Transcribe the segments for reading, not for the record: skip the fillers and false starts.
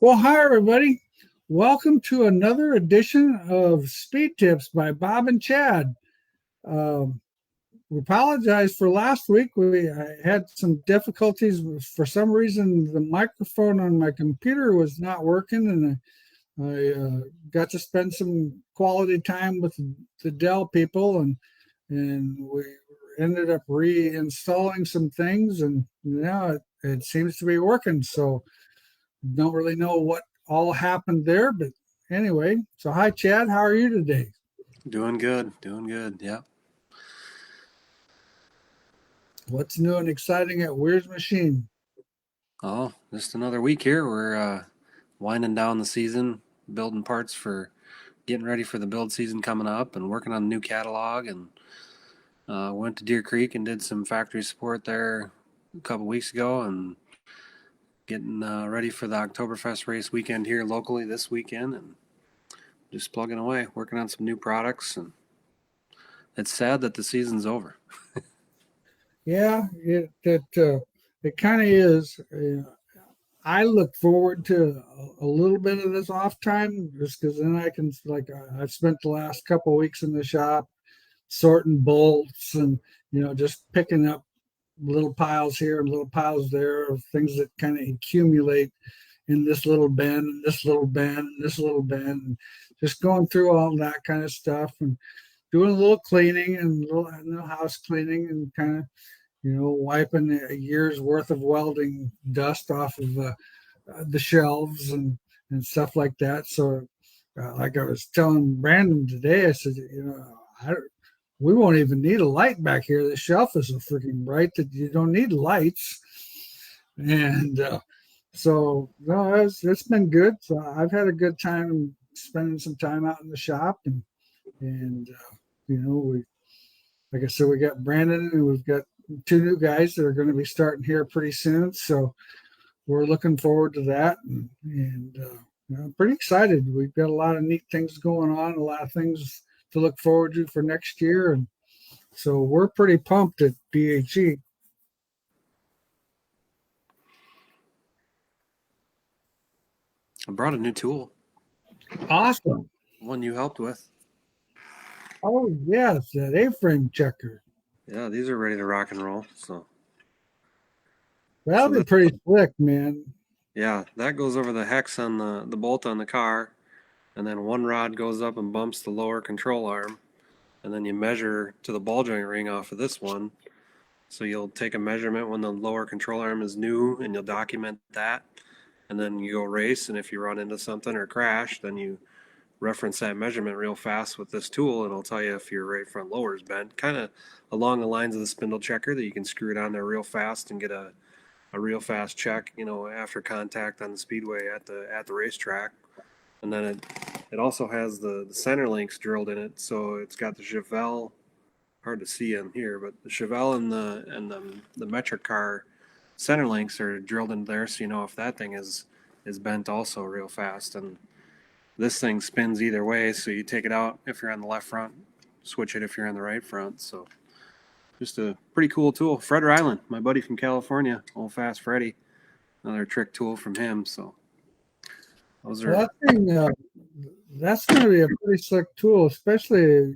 Well, hi, everybody. Welcome to another edition of Speed Tips by Bob and Chad. Um, we apologize for last week. I had some difficulties. For some reason, the microphone on my computer was not working, and I got to spend some quality time with the Dell people, and we ended up reinstalling some things, and now it seems to be working. So don't really know what all happened there, but anyway. So hi, Chad. How are you today? Doing good, doing good. Yeah. What's new and exciting at Weir's Machine? Oh, just another week here. We're winding down the season, building parts for getting ready for the build season coming up, and working on a new catalog. And went to Deer Creek and did some factory support there a couple weeks ago, and getting ready for the Oktoberfest race weekend here locally this weekend, and just plugging away, working on some new products. And it's sad that the season's over. Yeah, it kind of is. I look forward to a little bit of this off time just because then I can I've spent the last couple of weeks in the shop sorting bolts and just picking up little piles here and little piles there of things that kind of accumulate in this little bin and this little bin and this little bin, and just going through all that kind of stuff and doing a little cleaning and little house cleaning and kind of wiping a year's worth of welding dust off of the shelves and stuff like that. So like I was telling Brandon today, I said, we won't even need a light back here. The shelf is so freaking bright that you don't need lights. And so no, it's been good. So I've had a good time spending some time out in the shop, and we, like I said, we got Brandon and we've got two new guys that are going to be starting here pretty soon. So we're looking forward to that, and I'm pretty excited. We've got a lot of neat things going on, a lot of things to look forward to for next year, and so we're pretty pumped at BHE. I brought a new tool, Awesome. one you helped with. Oh yes, that A-frame checker. Yeah, these are ready to rock and roll. So That'll be that pretty slick, man. Yeah, that goes over the hex on the bolt on the car, and then one rod goes up and bumps the lower control arm, and then you measure to the ball joint ring off of this one. So you'll take a measurement when the lower control arm is new, and you'll document that, and then you go race, and if you run into something or crash, then you reference that measurement real fast with this tool, and it'll tell you if your right front lower is bent, kind of along the lines of the spindle checker that you can screw it on there real fast and get a real fast check, after contact on the speedway at the racetrack. And then it also has the center links drilled in it, so it's got the Chevelle, hard to see in here, but the Chevelle and the metric car center links are drilled in there, so you know if that thing is bent also real fast. And this thing spins either way, so you take it out if you're on the left front, switch it if you're on the right front. So just a pretty cool tool. Fred Ryland, my buddy from California, Old Fast Freddy, another trick tool from him. So those Well, are that's going to be a pretty slick tool, especially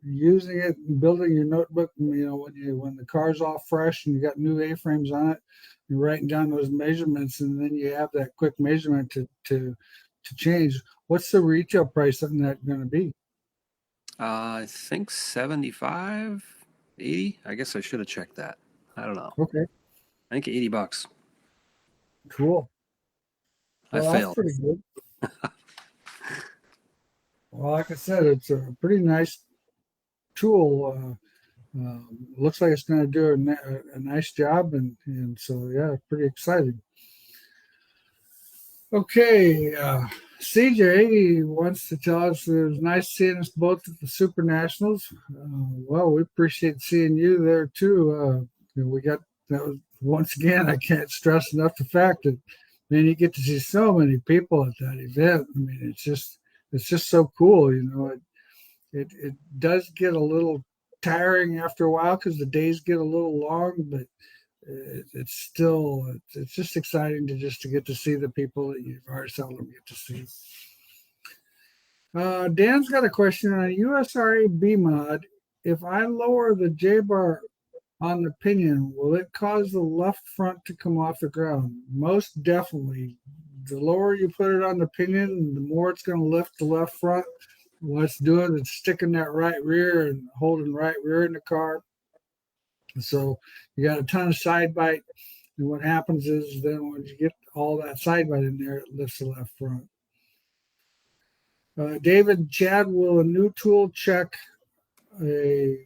using it and building your notebook. When the car's all fresh and you got new A-frames on it, you're writing down those measurements, and then you have that quick measurement to change. What's the retail price on that going to be? I think 75, 80. I guess I should have checked that. I don't know. Okay, I think $80. cool. I Well, that's failed. pretty good. Well, like I said, it's a pretty nice tool. Looks like it's going to do a nice job, and so yeah, pretty exciting. Okay, CJ wants to tell us it was nice seeing us both at the Super Nationals. Well, we appreciate seeing you there too. We got that was, once again. I can't stress enough the fact that man, you get to see so many people at that event. I mean, it's just so cool. It does get a little tiring after a while because the days get a little long, but it's still, it's just exciting to get to see the people that you very seldom get to see. Dan's got a question on USRA B mod. If I lower the J bar on the pinion, will it cause the left front to come off the ground? Most definitely. The lower you put it on the pinion, the more it's going to lift the left front. What it's doing is sticking that right rear and holding right rear in the car. So you got a ton of side bite. And what happens is then when you get all that side bite in there, it lifts the left front. David, Chad, will a new tool check a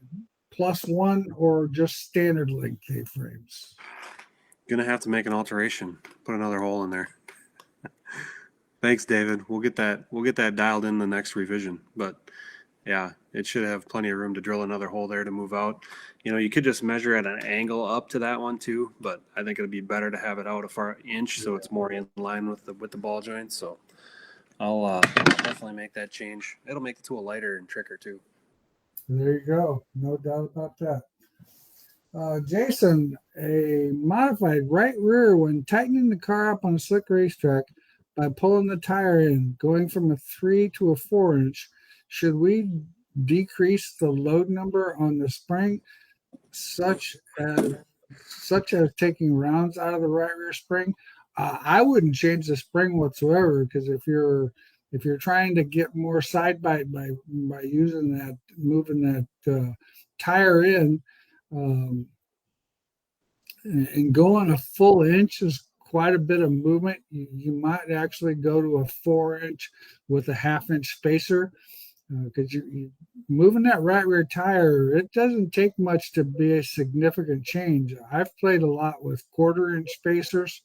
+1 or just standard length A-frames? Gonna have to make an alteration. Put another hole in there. Thanks, David. We'll get that dialed in the next revision. But yeah, it should have plenty of room to drill another hole there to move out. You could just measure at an angle up to that one too, but I think it'd be better to have it out a far inch so it's more in line with the ball joint. So I'll definitely make that change. It'll make the tool lighter and tricker too. There you go. No doubt about that. Jason, a modified right rear when tightening the car up on a slick racetrack by pulling the tire in, going from a 3 to a 4-inch. Should we decrease the load number on the spring, such as taking rounds out of the right rear spring? I wouldn't change the spring whatsoever, because if you're trying to get more side bite by using that, moving that tire in, and going a full inch is quite a bit of movement. You might actually go to a 4-inch with a 1/2-inch spacer, because you moving that right rear tire, it doesn't take much to be a significant change. I've played a lot with 1/4-inch spacers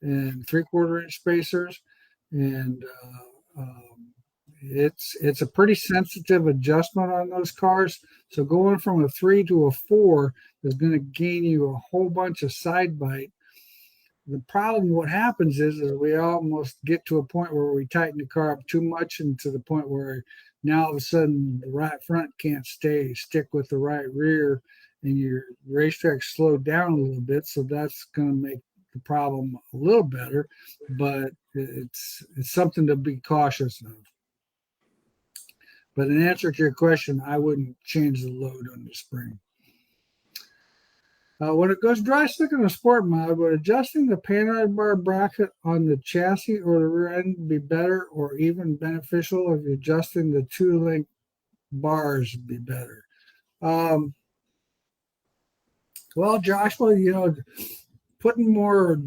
and 3/4-inch spacers, and it's a pretty sensitive adjustment on those cars. So going from a 3 to a 4 is going to gain you a whole bunch of side bite. The problem, what happens is we almost get to a point where we tighten the car up too much, and to the point where now all of a sudden the right front can't stick with the right rear, and your racetrack slowed down a little bit. So that's going to make the problem a little better, but it's something to be cautious of. But in answer to your question, I wouldn't change the load on the spring. When it goes dry stick in a sport mod, would adjusting the panhard bar bracket on the chassis or the rear end be better, or even beneficial if adjusting the 2-link bars be better? Well, Joshua, putting more,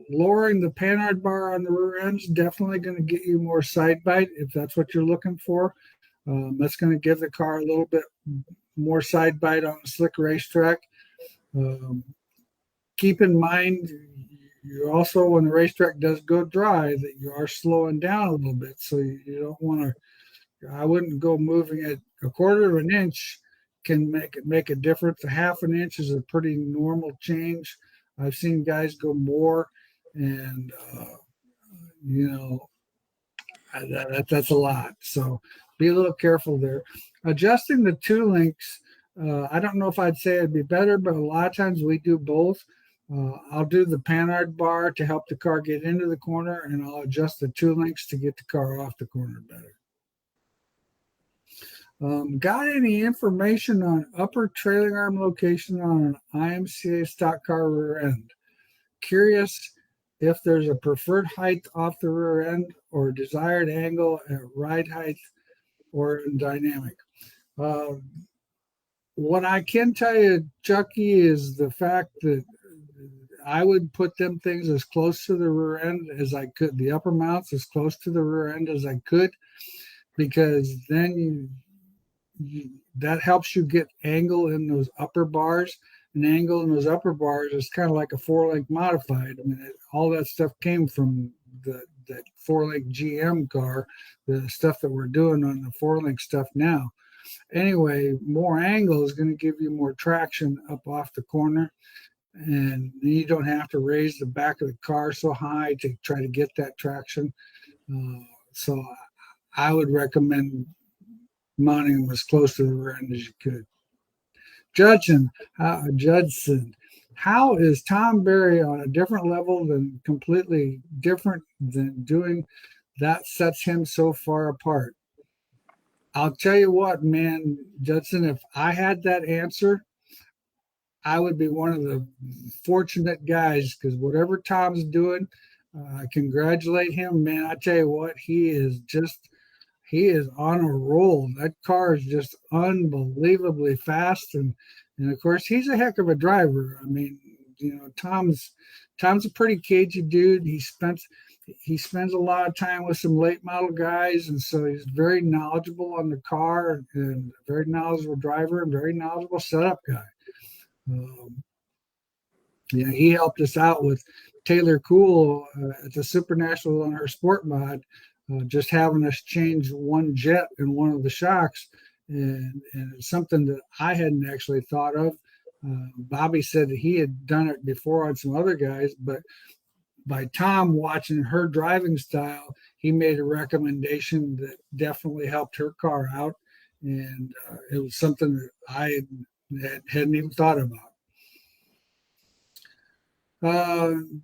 lowering the panhard bar on the rear end is definitely going to get you more side bite if that's what you're looking for. That's going to give the car a little bit more side bite on a slick racetrack. Keep in mind, you also, when the racetrack does go dry, that you are slowing down a little bit. So you don't want to, I wouldn't go moving it 1/4 of an inch can make a difference. A 1/2 inch is a pretty normal change. I've seen guys go more, and that's a lot. So be a little careful there. Adjusting the 2 links, I don't know if I'd say it'd be better, but a lot of times we do both. I'll do the panhard bar to help the car get into the corner, and I'll adjust the 2 links to get the car off the corner better. Got any information on upper trailing arm location on an IMCA stock car rear end? Curious if there's a preferred height off the rear end or desired angle at ride height or in dynamic. What I can tell you, Chucky, is the fact that I would put them things as close to the rear end as I could, the upper mounts as close to the rear end as I could, because then that helps you get angle in those upper bars. An angle in those upper bars is kind of like a 4-link modified. I mean, all that stuff came from that 4-link GM car, the stuff that we're doing on the 4-link stuff now. Anyway, more angle is going to give you more traction up off the corner, and you don't have to raise the back of the car so high to try to get that traction. So I would recommend mounting them as close to the rear end as you could. Judson, How is Tom Berry on a different level than completely different than doing that sets him so far apart? I'll tell you what, man, Judson, if I had that answer, I would be one of the fortunate guys because whatever Tom's doing, I congratulate him, man. I tell you what, he is on a roll. That car is just unbelievably fast, and of course he's a heck of a driver. I mean, Tom's a pretty cagey dude. He spends a lot of time with some late model guys, and so he's very knowledgeable on the car and a very knowledgeable driver and very knowledgeable setup guy. Um, yeah, he helped us out with Taylor Cool at the Super National on her sport mod, just having us change one jet in one of the shocks. And it's something that I hadn't actually thought of. Bobby said that he had done it before on some other guys, but by Tom watching her driving style, he made a recommendation that definitely helped her car out. And it was something that I hadn't even thought about.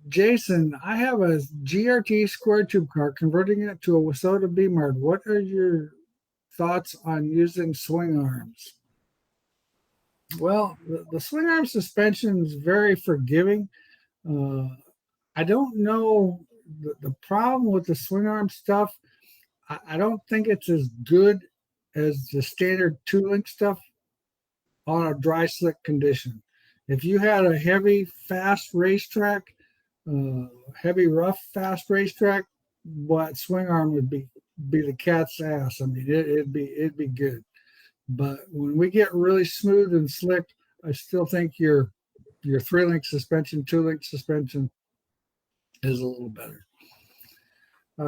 Jason, I have a GRT square tube car, converting it to a Wasota B-Mart. What are your thoughts on using swing arms? Well, the swing arm suspension is very forgiving. Uh, I don't know the problem with the swing arm stuff. I don't think it's as good as the standard two-link stuff on a dry slick condition. If you had a heavy, fast racetrack, heavy, rough, fast racetrack, what swing arm would be the cat's ass. I mean, it'd be good. But when we get really smooth and slick, I still think your three-link suspension, two-link suspension is a little better.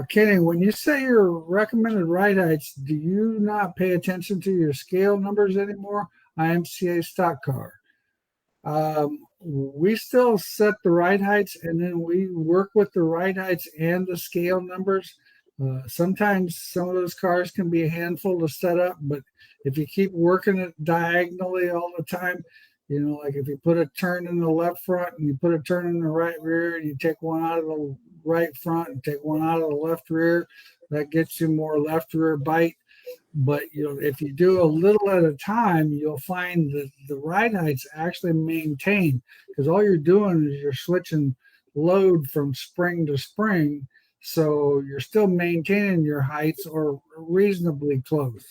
Kenny, when you say your recommended ride heights, do you not pay attention to your scale numbers anymore? IMCA stock car. We still set the ride heights and then we work with the ride heights and the scale numbers. Sometimes some of those cars can be a handful to set up, but if you keep working it diagonally all the time, like if you put a turn in the left front and you put a turn in the right rear and you take one out of the right front and take one out of the left rear, that gets you more left rear bite. But if you do a little at a time, you'll find that the ride heights actually maintain because all you're doing is you're switching load from spring to spring. So you're still maintaining your heights or reasonably close.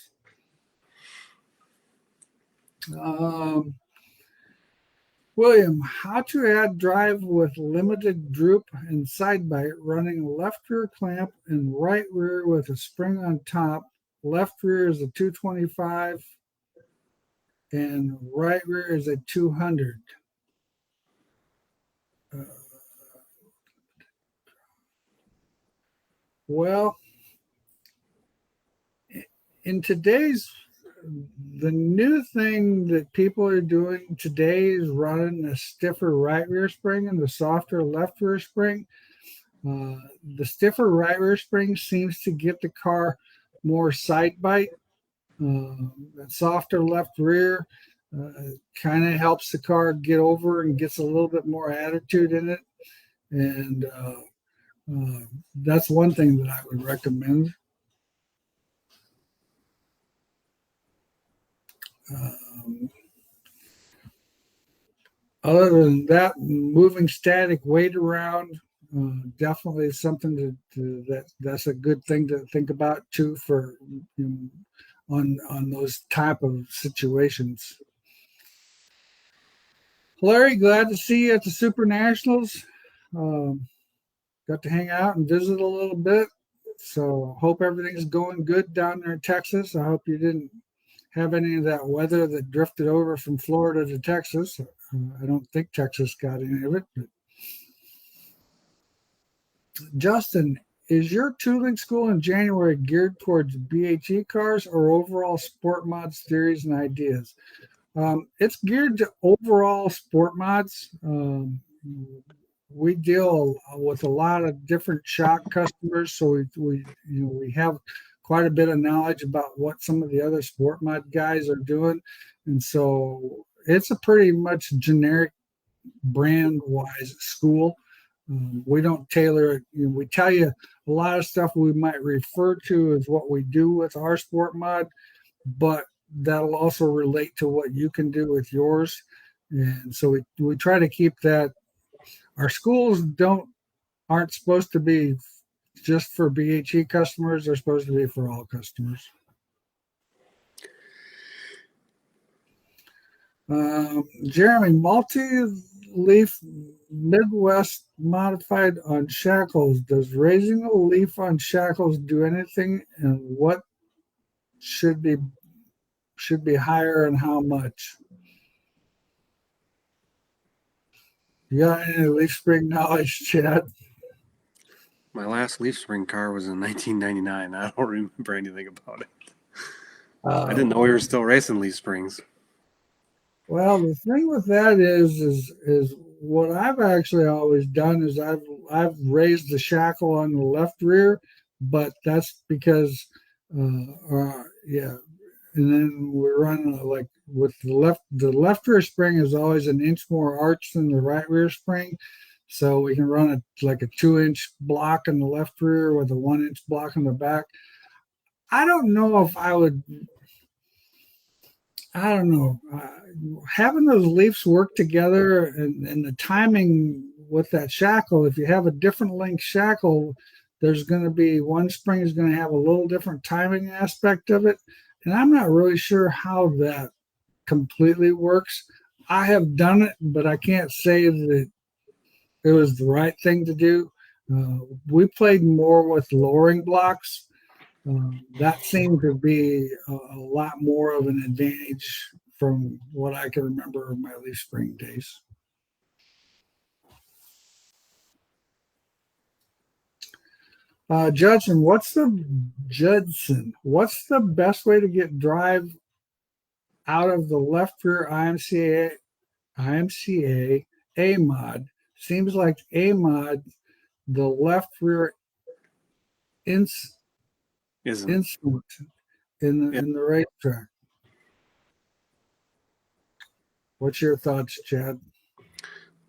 William, how to add drive with limited droop and side bite running left rear clamp and right rear with a spring on top. Left rear is a 225 and right rear is a 200. Well, in the new thing that people are doing today is running a stiffer right rear spring and the softer left rear spring. The stiffer right rear spring seems to get the car more side bite. That softer left rear kind of helps the car get over and gets a little bit more attitude in it. And that's one thing that I would recommend. Other than that, moving static weight around definitely is something that's a good thing to think about too for on those type of situations. Larry, glad to see you at the Super Nationals. Got to hang out and visit a little bit. So hope everything's going good down there in Texas. I hope you didn't have any of that weather that drifted over from Florida to Texas. I don't think Texas got any of it. But Justin, is your tooling school in January geared towards BHE cars or overall sport mods, theories, and ideas? It's geared to overall sport mods. We deal with a lot of different shock customers, so we have quite a bit of knowledge about what some of the other sport mod guys are doing, and so it's a pretty much generic brand wise at school. We don't tailor it. We tell you a lot of stuff we might refer to as what we do with our sport mod, but that'll also relate to what you can do with yours. And so we try to keep that. Our schools aren't supposed to be just for BHE customers. They're supposed to be for all customers. Jeremy, multi-leaf Midwest modified on shackles. Does raising a leaf on shackles do anything, and what should be higher and how much? You got any leaf spring knowledge, Chad? My last leaf spring car was in 1999. I don't remember anything about it. I didn't know we were still racing leaf springs. Well, the thing with that is what I've actually always done is I've raised the shackle on the left rear, but that's because yeah, and then we're running like with the left rear spring is always an inch more arch than the right rear spring, so we can run it like a 2-inch block in the left rear with a 1-inch block in the back. I don't know if I would. I don't know. Having those leaves work together and the timing with that shackle, if you have a different length shackle, there's going to be one spring is going to have a little different timing aspect of it. And I'm not really sure how that completely works. I have done it, but I can't say that it was the right thing to do. We played more with lowering blocks. That seemed to be a lot more of an advantage from what I can remember of my leaf spring days. Judson, what's the best way to get drive out of the left rear IMCA A mod? Seems like A mod, the left rear instrument in the racetrack. What's your thoughts, Chad?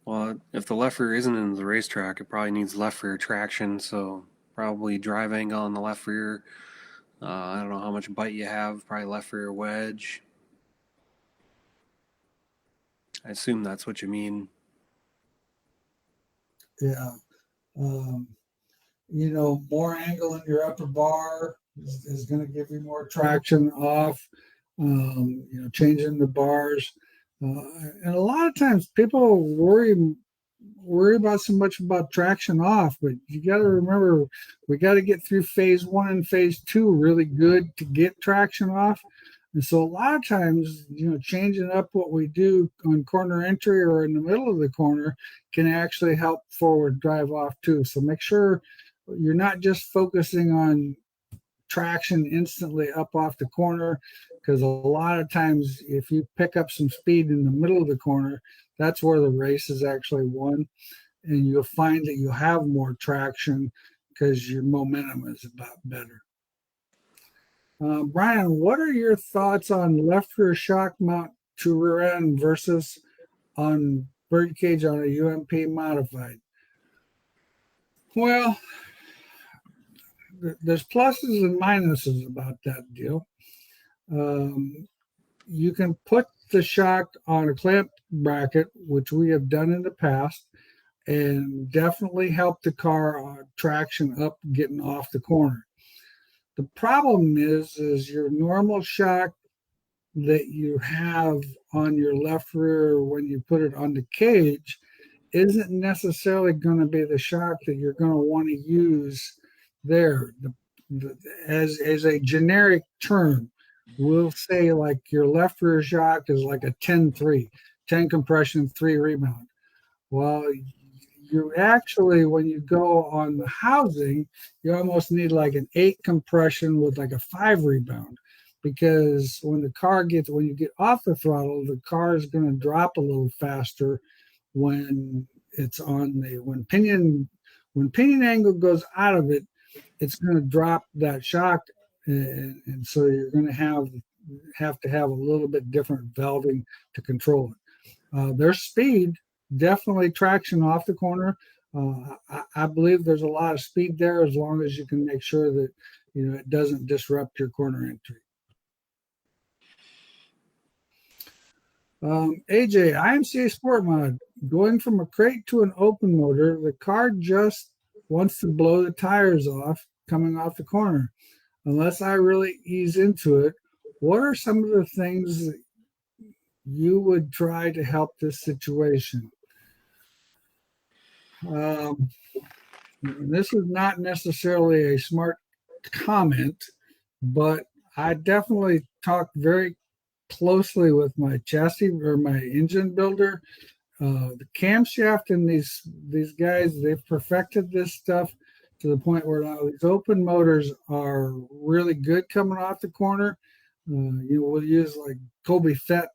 Well, if the left rear isn't in the racetrack, it probably needs left rear traction, so probably drive angle on the left rear. I don't know how much bite you have, probably left rear wedge. I assume that's what you mean. Yeah. More angle in your upper bar is going to give you more traction off. Changing the bars. And a lot of times people worry about so much about traction off, but you got to remember we got to get through phase 1 and phase 2 really good to get traction off. And so a lot of times, changing up what we do on corner entry or in the middle of the corner can actually help forward drive off too. So make sure you're not just focusing on traction instantly up off the corner, because a lot of times if you pick up some speed in the middle of the corner, that's where the race is actually won, and you'll find that you have more traction because your momentum is about better. Brian, what are your thoughts on left rear shock mount to rear end versus on birdcage on a UMP modified? Well, there's pluses and minuses about that deal. You can put the shock on a clamp bracket, which we have done in the past, and definitely help the car traction up getting off the corner. The problem is your normal shock that you have on your left rear when you put it on the cage isn't necessarily going to be the shock that you're going to want to use there. As a generic term, we'll say like your left rear shock is like a 10-3, 10 compression, 3 rebound. Well, you actually, when you go on the housing, you almost need like an 8 compression with like a 5 rebound, because when you get off the throttle, the car is going to drop a little faster when it's when pinion angle goes out of it, it's going to drop that shock, and so you're going to have to have a little bit different valving to control it. There's speed, definitely traction off the corner. I believe there's a lot of speed there as long as you can make sure that it doesn't disrupt your corner entry. AJ, IMCA Sport Mod, going from a crate to an open motor, the car just wants to blow the tires off coming off the corner. Unless I really ease into it, what are some of the things that you would try to help this situation? This is not necessarily a smart comment, but I definitely talked very closely with my chassis or my engine builder. The camshaft and these guys, they've perfected this stuff to the point where now these open motors are really good coming off the corner. We'll use like Kobe Fett,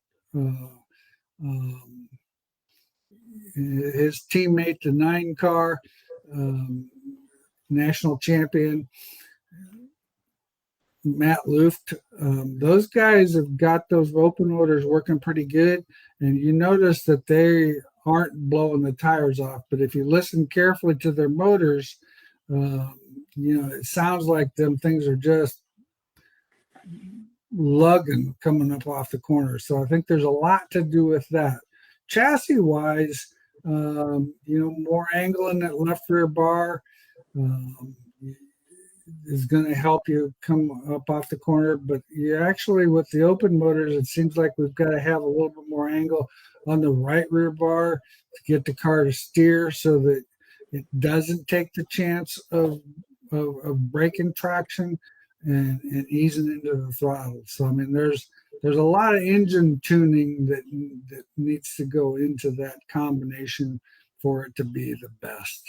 his teammate, the 9 car, national champion, Matt Luft. Those guys have got those open motors working pretty good, and you notice that they aren't blowing the tires off. But if you listen carefully to their motors, it sounds like them things are just lugging coming up off the corner. So I think there's a lot to do with that. Chassis wise, more angle in that left rear bar is going to help you come up off the corner. But you actually, with the open motors, it seems like we've got to have a little bit more angle on the right rear bar to get the car to steer so that it doesn't take the chance of braking traction and easing into the throttle. So I mean, there's a lot of engine tuning that needs to go into that combination for it to be the best.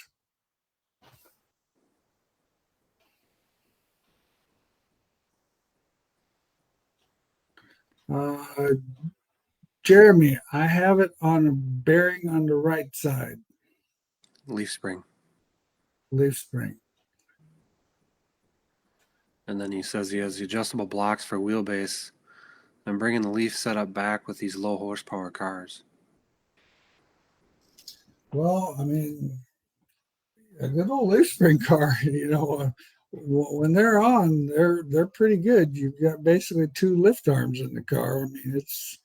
Jeremy, I have it on a bearing on the right side. Leaf spring. Leaf spring. And then he says he has the adjustable blocks for wheelbase. I'm bringing the leaf setup back with these low horsepower cars. Well, I mean, a good old leaf spring car, when they're on, they're pretty good. You've got basically 2 lift arms in the car. I mean, it's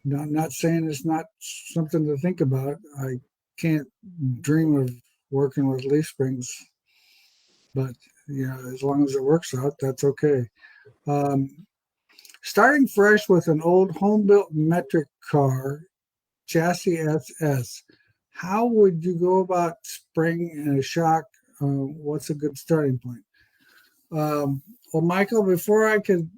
not saying it's not something to think about. I can't dream of working with leaf springs, but as long as it works out, that's okay. Starting fresh with an old home-built metric car, chassis SS, how would you go about spring and a shock? What's a good starting point? Well, Michael, before I could,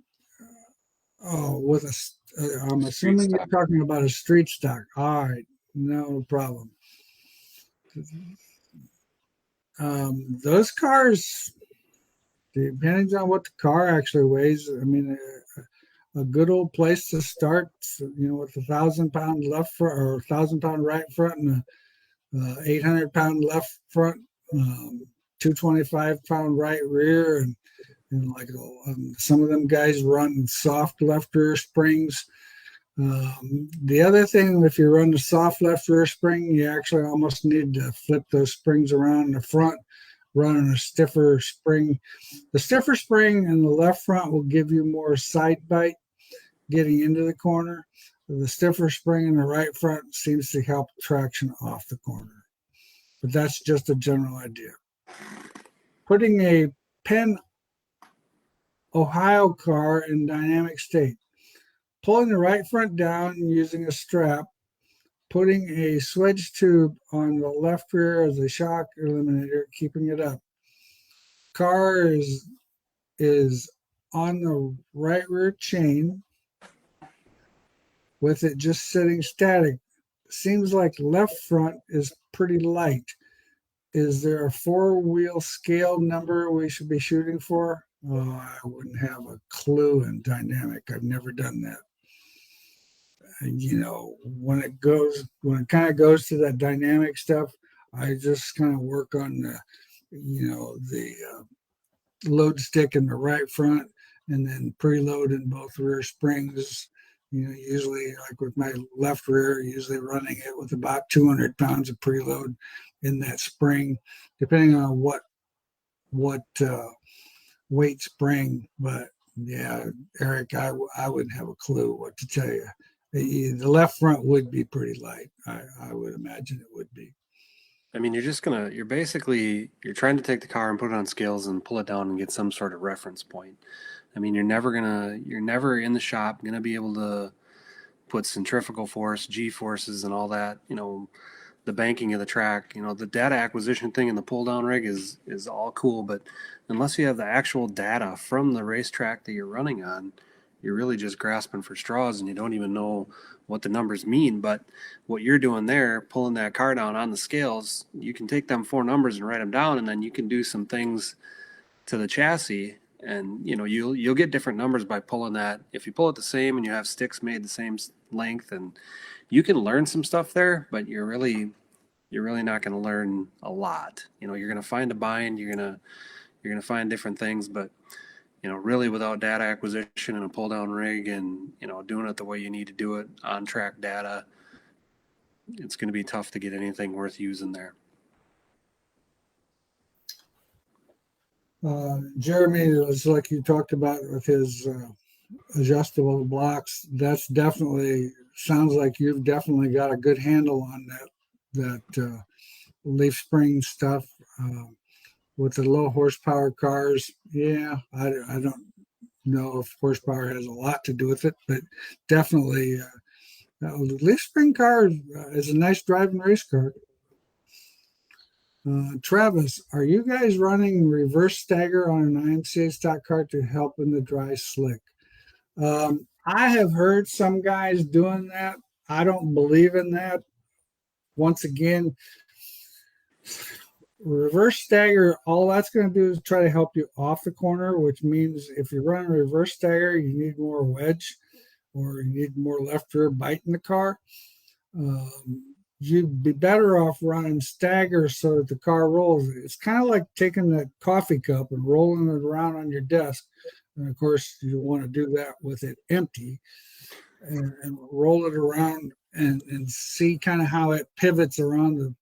I'm assuming you're talking about a street stock. All right, no problem. Those cars, depending on what the car actually weighs, I mean, a good old place to start, with 1,000-pound left front or 1,000-pound right front and a 800-pound left front, 225-pound right rear, and like some of them guys run soft left rear springs. The other thing, if you run the soft left rear spring, you actually almost need to flip those springs around in the front, running a stiffer spring. The stiffer spring in the left front will give you more side bite getting into the corner. The stiffer spring in the right front seems to help traction off the corner. But that's just a general idea. Putting a Penn Ohio car in dynamic state. Pulling the right front down using a strap. Putting a swedge tube on the left rear as a shock eliminator, keeping it up. Car is on the right rear chain with it just sitting static. Seems like left front is pretty light. Is there a 4-wheel scale number we should be shooting for? Oh, I wouldn't have a clue in dynamic. I've never done that. When it kind of goes to that dynamic stuff, I just kind of work on the load stick in the right front and then preload in both rear springs Usually like with my left rear, usually running it with about 200 pounds of preload in that spring, depending on what weight spring. But yeah, Eric, I wouldn't have a clue what to tell you. The left front would be pretty light. I would imagine it would be. I mean, you're trying to take the car and put it on scales and pull it down and get some sort of reference point. I mean, you're never in the shop gonna be able to put centrifugal force, G forces, and all that. The banking of the track. The data acquisition thing in the pull down rig is all cool, but unless you have the actual data from the racetrack that you're running on, you're really just grasping for straws and you don't even know what the numbers mean. But what you're doing there, pulling that car down on the scales, you can take them four numbers and write them down, and then you can do some things to the chassis, and you'll get different numbers by pulling that. If you pull it the same and you have sticks made the same length, and you can learn some stuff there, but you're really not going to learn a lot. You're going to find a bind, you're going to find different things, but really without data acquisition and a pull down rig and doing it the way you need to do it on track data, it's going to be tough to get anything worth using there. Jeremy, it's like you talked about with his adjustable blocks. That's definitely sounds like you've definitely got a good handle on that leaf spring stuff with the low horsepower cars. Yeah, I don't know if horsepower has a lot to do with it, but definitely the leaf spring car is a nice driving race car. Travis, are you guys running reverse stagger on an IMCA stock car to help in the dry slick? I have heard some guys doing that. I don't believe in that. Once again, reverse stagger, all that's going to do is try to help you off the corner, which means if you're running reverse stagger, you need more wedge or you need more left rear bite in the car. You'd be better off running stagger so that the car rolls. It's kind of like taking that coffee cup and rolling it around on your desk. And of course, you want to do that with it empty and roll it around and see kind of how it pivots around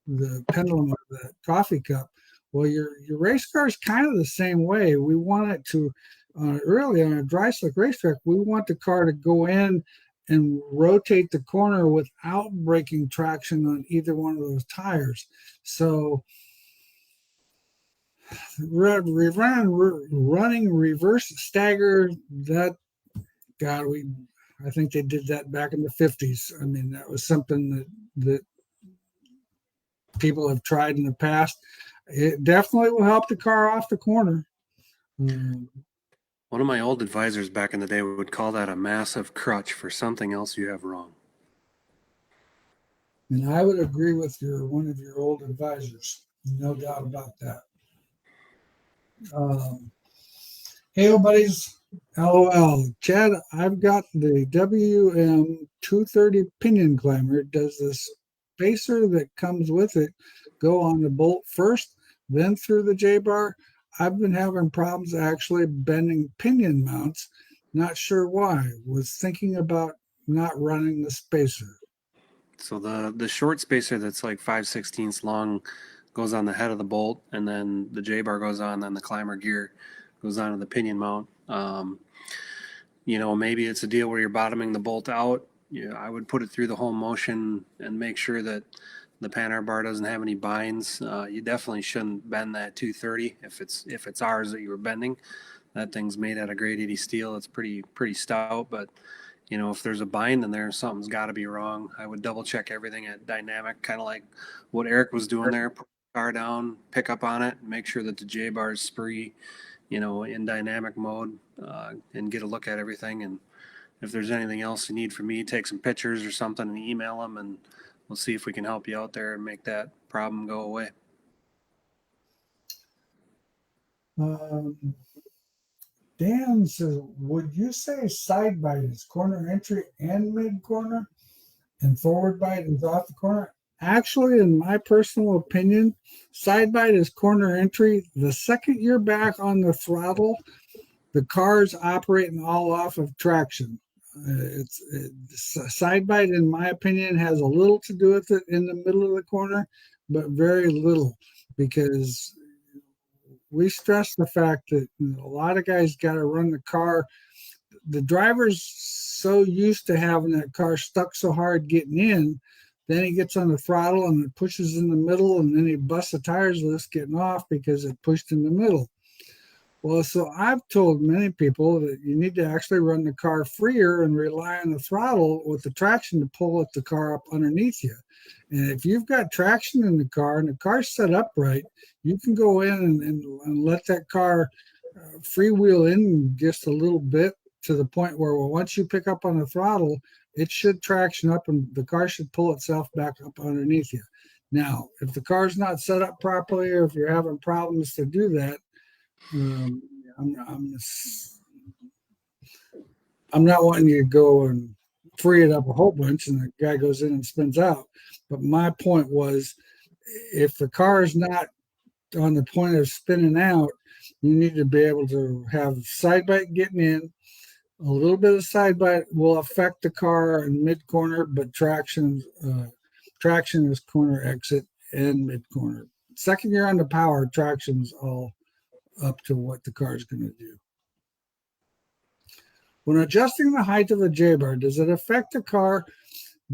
the pendulum of the coffee cup. Well, your race car is kind of the same way. We want it to, really on a dry slick racetrack, we want the car to go in and rotate the corner without breaking traction on either one of those tires. So running reverse stagger, I think they did that back in the 50s. I mean, that was something that people have tried in the past. It definitely will help the car off the corner. One of my old advisors back in the day would call that a massive crutch for something else you have wrong. And I would agree with one of your old advisors. No doubt about that. Hey, buddies. LOL. Chad, I've got the WM230 Pinion climber. Does the spacer that comes with it go on the bolt first, then through the J-bar? I've been having problems actually bending pinion mounts. Not sure why. Was thinking about not running the spacer. So the short spacer that's like 5/16 long goes on the head of the bolt, and then the J-bar goes on, then the climber gear goes onto the pinion mount. Maybe it's a deal where you're bottoming the bolt out. I would put it through the whole motion and make sure that the Panhard bar doesn't have any binds. You definitely shouldn't bend that 230 if it's ours that you were bending. That thing's made out of grade 80 steel. It's pretty stout, but if there's a bind in there, something's got to be wrong. I would double check everything at dynamic, kind of like what Eric was doing there. Put the car down, pick up on it, make sure that the J bar is spree, in dynamic mode, and get a look at everything. And if there's anything else you need from me, take some pictures or something and email them, and we'll see if we can help you out there and make that problem go away. Dan says, would you say side bite is corner entry and mid corner and forward bite is off the corner? Actually, in my personal opinion, side bite is corner entry. The second you're back on the throttle, the car's operating all off of traction. Side bite, in my opinion, has a little to do with it in the middle of the corner, but very little, because we stress the fact that a lot of guys got to run the car. The driver's so used to having that car stuck so hard getting in, then he gets on the throttle and it pushes in the middle, and then he busts the tires loose getting off because it pushed in the middle. Well, so I've told many people that you need to actually run the car freer and rely on the throttle with the traction to pull the car up underneath you. And if you've got traction in the car and the car's set up right, you can go in and let that car freewheel in just a little bit, to the point where, well, once you pick up on the throttle, it should traction up and the car should pull itself back up underneath you. Now, if the car's not set up properly, or if you're having problems to do that, um, I'm not wanting you to go and free it up a whole bunch and the guy goes in and spins out. But my point was, if the car is not on the point of spinning out, you need to be able to have side bite getting in. A little bit of side bite will affect the car in mid corner, but traction is corner exit and mid corner. Second you're on the power, traction's all up to what the car is going to do. When adjusting the height of the J-bar, does it affect the car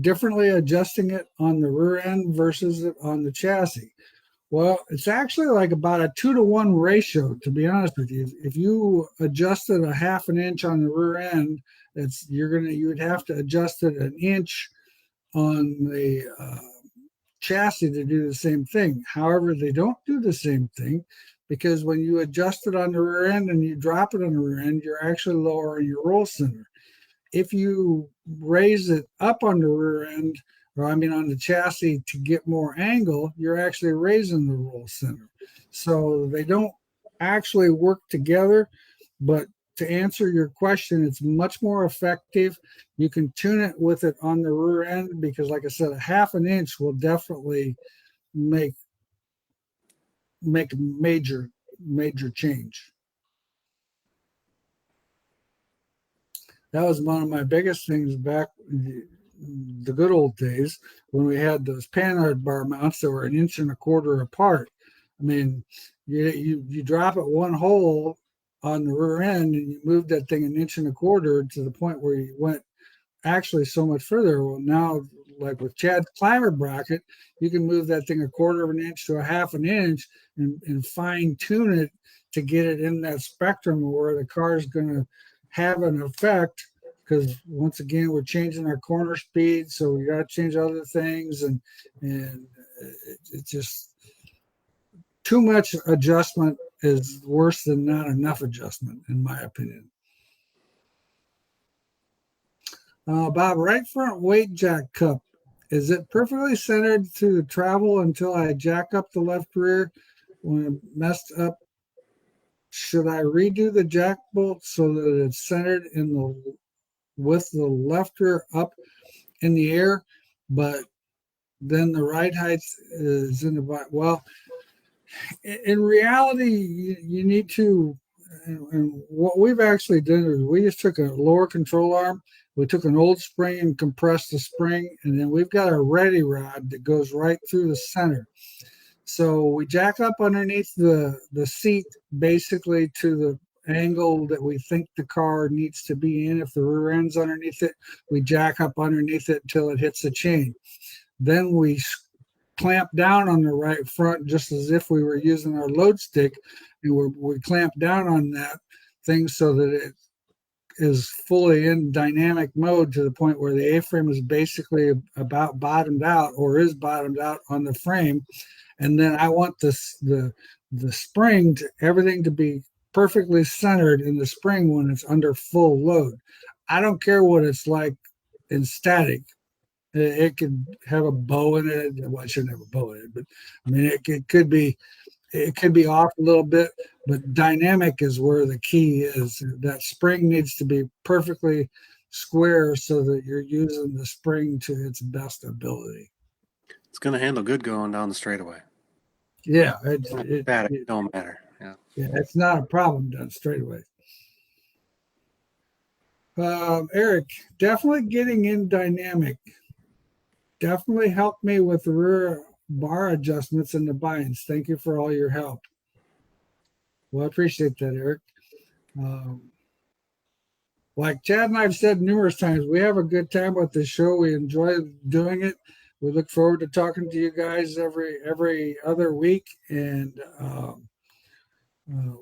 differently adjusting it on the rear end versus it on the chassis? Well, it's actually like about a 2-to-1 ratio, to be honest with you. If you adjusted a half an inch on the rear end, you would have to adjust it an inch on the chassis to do the same thing. However, they don't do the same thing, because when you adjust it on the rear end and you drop it on the rear end, you're actually lowering your roll center. If you raise it up on the rear end, or on the chassis, to get more angle, you're actually raising the roll center. So they don't actually work together, but to answer your question, it's much more effective. You can tune it with it on the rear end, because like I said, a half an inch will definitely make a major change. That was one of my biggest things back in the good old days, when we had those panhard bar mounts that were 1.25 inches apart. You drop it one hole on the rear end and you move that thing 1.25 inches to the point where you went actually so much further. Well, now, like with Chad's climber bracket, you can move that thing 1/4 inch to a half an inch and fine tune it to get it in that spectrum where the car is going to have an effect. Because once again, we're changing our corner speed, so we got to change other things, and it's just too much adjustment is worse than not enough adjustment, in my opinion. Bob, right front weight jack cup, is it perfectly centered to travel until I jack up the left rear? When it messed up, should I redo the jack bolt so that it's centered with the left rear up in the air, but then the right height is in the bottom? Well, in reality, you need to, and what we've actually done is we just took a lower control arm, we took an old spring and compressed the spring, and then we've got a ready rod that goes right through the center. So we jack up underneath the seat, basically to the angle that we think the car needs to be in. If the rear end's underneath it, we jack up underneath it until it hits the chain. Then we clamp down on the right front, just as if we were using our load stick, and we clamp down on that thing so that it is fully in dynamic mode, to the point where the A-frame is basically about bottomed out, or is bottomed out on the frame. And then I want the spring everything to be perfectly centered in the spring when it's under full load. I don't care what it's like in static. It could have a bow in it. Well, it shouldn't have a bow in it, but it could be off a little bit. But dynamic is where the key is. That spring needs to be perfectly square so that you're using the spring to its best ability. It's going to handle good going down the straightaway. Yeah, it don't matter. Yeah, it's not a problem done straight away. Eric, definitely getting in dynamic. Definitely helped me with the rear bar adjustments and the binds. Thank you for all your help. Well, I appreciate that, Eric. Um, like Chad and I've said numerous times, we have a good time with this show. We enjoy doing it. We look forward to talking to you guys every other week, and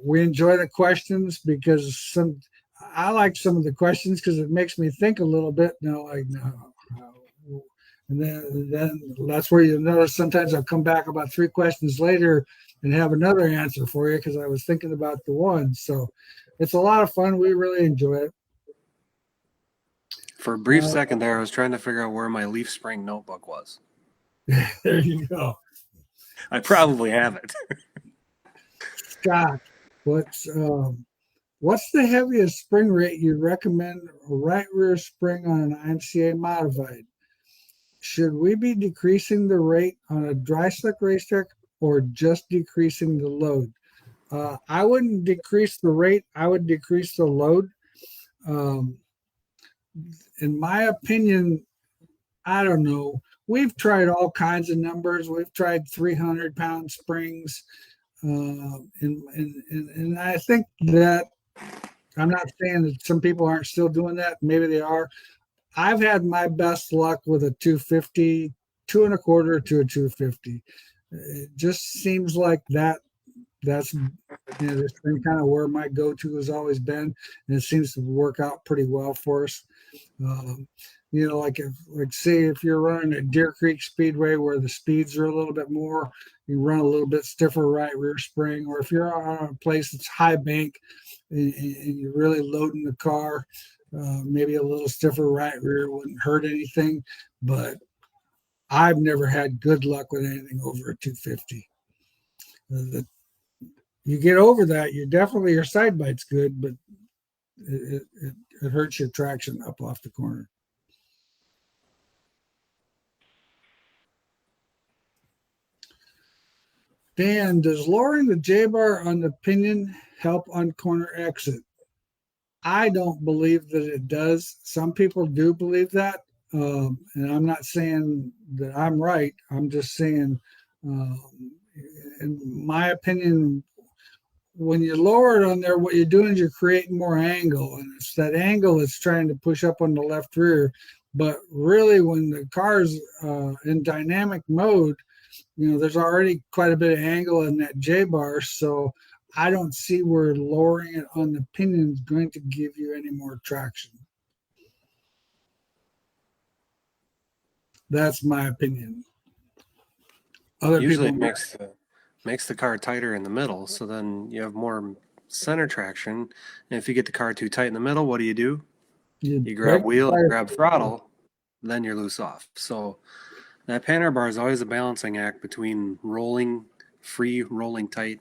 we enjoy the questions because I like some of the questions because it makes me think a little bit. Now, like now, and then that's where you notice sometimes I'll come back about 3 questions later and have another answer for you because I was thinking about the one. So it's a lot of fun. We really enjoy it. For a brief second there, I was trying to figure out where my leaf spring notebook was. There you go. I probably have it. Scott, what's the heaviest spring rate you'd recommend a right rear spring on an IMCA modified? Should we be decreasing the rate on a dry slick racetrack or just decreasing the load? I wouldn't decrease the rate. I would decrease the load. Um, in my opinion, I don't know. We've tried all kinds of numbers. We've tried 300-pound springs. And I think that I'm not saying that some people aren't still doing that. Maybe they are. I've had my best luck with a 250, 2.25 to a 250. It just seems like that's that's been kind of where my go-to has always been, and it seems to work out pretty well for us. Um, like say if you're running at Deer Creek Speedway where the speeds are a little bit more, you run a little bit stiffer right rear spring, or if you're on a place that's high bank and you're really loading the car, maybe a little stiffer right rear wouldn't hurt anything. But I've never had good luck with anything over a 250. You get over that, you definitely your side bite's good, but it hurts your traction up off the corner. Dan, does lowering the J-bar on the pinion help on corner exit? I don't believe that it does. Some people do believe that. And I'm not saying that I'm right. I'm just saying, in my opinion, when you lower it on there, what you're doing is you're creating more angle. And it's that angle that's trying to push up on the left rear. But really, when the car's in dynamic mode, there's already quite a bit of angle in that J-bar, so I don't see where lowering it on the pinion is going to give you any more traction. That's my opinion. Usually it makes the car tighter in the middle, so then you have more center traction. And if you get the car too tight in the middle, what do? You grab wheel and grab throttle, then you're loose off. So that panner bar is always a balancing act between rolling free, rolling tight,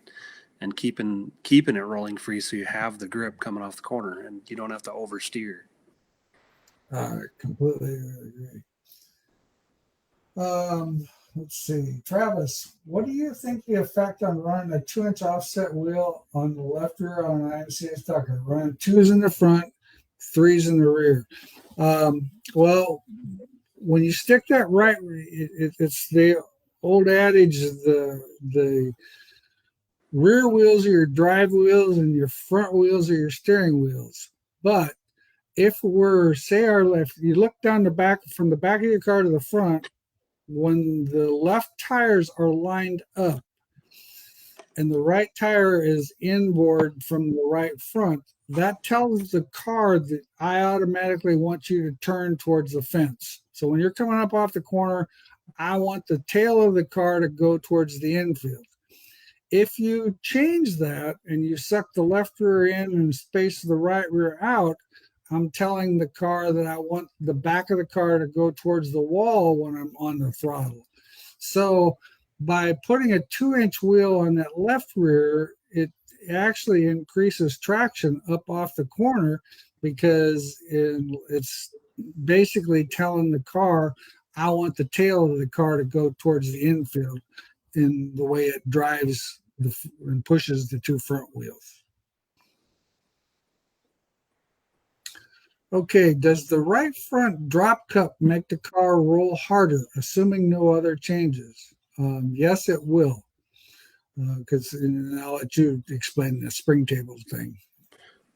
and keeping it rolling free so you have the grip coming off the corner and you don't have to oversteer. I completely agree. Let's see. Travis, what do you think the effect on running a 2-inch offset wheel on the left rear on an IMCA Stagger? Running 2s in the front, 3s in the rear. Well, when you stick that right, it's the old adage: the rear wheels are your drive wheels and your front wheels are your steering wheels. But if you look down the back from the back of your car to the front, when the left tires are lined up and the right tire is inboard from the right front, that tells the car that I automatically want you to turn towards the fence. So when you're coming up off the corner, I want the tail of the car to go towards the infield. If you change that and you suck the left rear in and space the right rear out, I'm telling the car that I want the back of the car to go towards the wall when I'm on the throttle. So by putting a 2-inch wheel on that left rear, it actually increases traction up off the corner because it's basically telling the car, I want the tail of the car to go towards the infield in the way it drives and pushes the 2 front wheels. Okay, does the right front drop cup make the car roll harder, assuming no other changes? Yes, it will. Because I'll let you explain the spring table thing.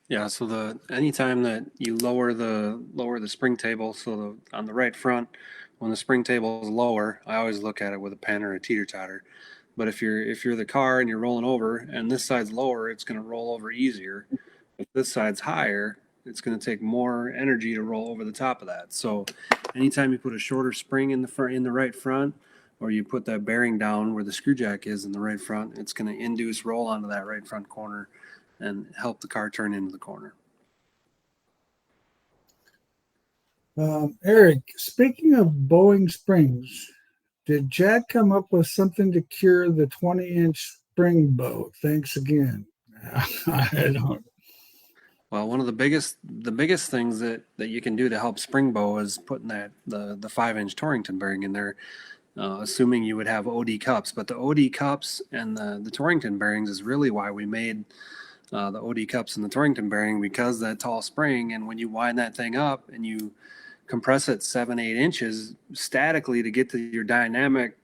Yeah, so the anytime that you lower the spring table, so on the right front, when the spring table is lower, I always look at it with a pen or a teeter totter. But if you're the car and you're rolling over and this side's lower, it's going to roll over easier. If this side's higher, it's going to take more energy to roll over the top of that. So anytime you put a shorter spring in the front, in the right front, or you put that bearing down where the screw jack is in the right front, it's going to induce roll onto that right front corner and help the car turn into the corner. Eric, speaking of Boeing springs, did Jack come up with something to cure the 20-inch spring bow? Thanks again. I don't. Well, one of the biggest things that you can do to help spring bow is putting the 5-inch Torrington bearing in there, assuming you would have OD cups. But the OD cups and the Torrington bearings is really why we made the OD cups and the Torrington bearing, because that tall spring, and when you wind that thing up and you compress it 7-8 inches statically to get to your dynamic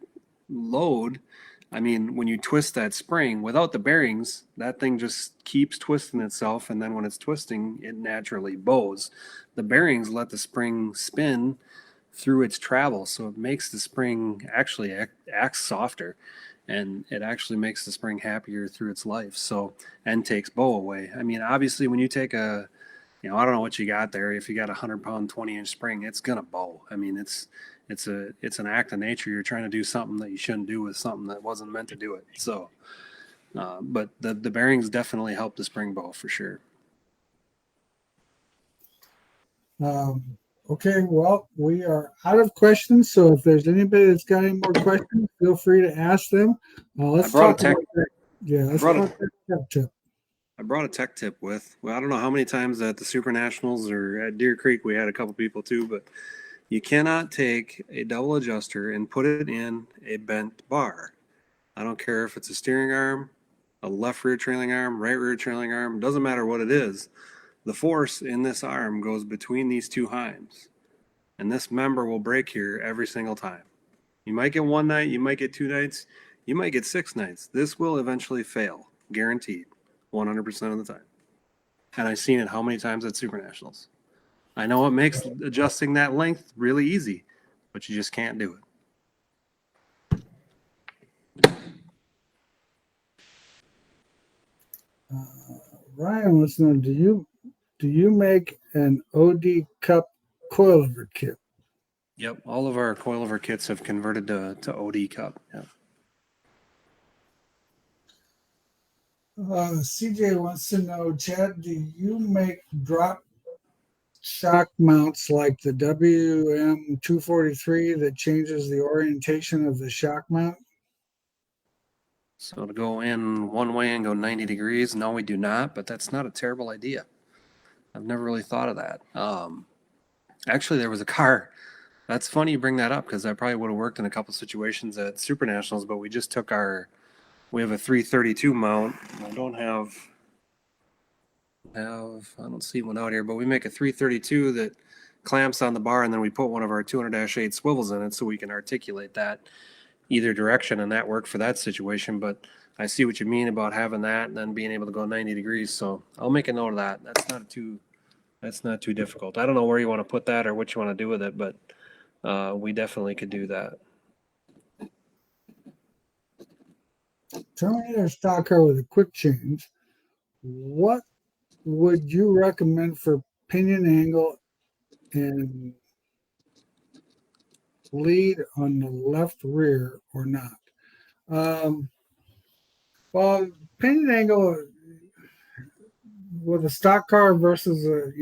load. I mean, when you twist that spring without the bearings, that thing just keeps twisting itself, and then when it's twisting, it naturally bows. The bearings let the spring spin through its travel, so it makes the spring actually act softer, and it actually makes the spring happier through its life. So, and takes bow away. I mean, obviously, when you take I don't know what you got there. If you got 100-pound, 20-inch spring, it's gonna bow. I mean, it's an act of nature. You're trying to do something that you shouldn't do with something that wasn't meant to do it. So, but the bearings definitely help the spring bow for sure. Okay, well, we are out of questions. So if there's anybody that's got any more questions, feel free to ask them. Let's talk about that. Yeah, let's talk about that tip. I brought a tech tip with. Well, I don't know how many times at the Super Nationals or at Deer Creek we had a couple people too, but you cannot take a double adjuster and put it in a bent bar. I don't care if it's a steering arm, a left rear trailing arm, right rear trailing arm, doesn't matter what it is. The force in this arm goes between these two heims, and this member will break here every single time. You might get one night, you might get 2 nights, you might get 6 nights. This will eventually fail, guaranteed, 100% of the time. And I've seen it how many times at Super Nationals. I know it makes adjusting that length really easy, but you just can't do it. Ryan wants to know, do you make an OD cup coilover kit? Yep, all of our coilover kits have converted to OD cup. Yep. CJ wants to know, Chad, do you make drop shock mounts like the WM243 that changes the orientation of the shock mount? So to go in one way and go 90 degrees, no, we do not, but that's not a terrible idea. I've never really thought of that. Actually, there was a car. That's funny you bring that up because that probably would have worked in a couple situations at Super Nationals, but we just took we have a 332 mount. I don't see one out here, but we make a 332 that clamps on the bar, and then we put one of our 200-8 swivels in it so we can articulate that either direction, and that worked for that situation. But I see what you mean about having that and then being able to go 90 degrees. So I'll make a note of that. That's not too difficult. I don't know where you want to put that or what you want to do with it, but we definitely could do that. Terminator stock car with a quick change. What would you recommend for pinion angle and lead on the left rear or not? Well, pinion angle with a stock car versus it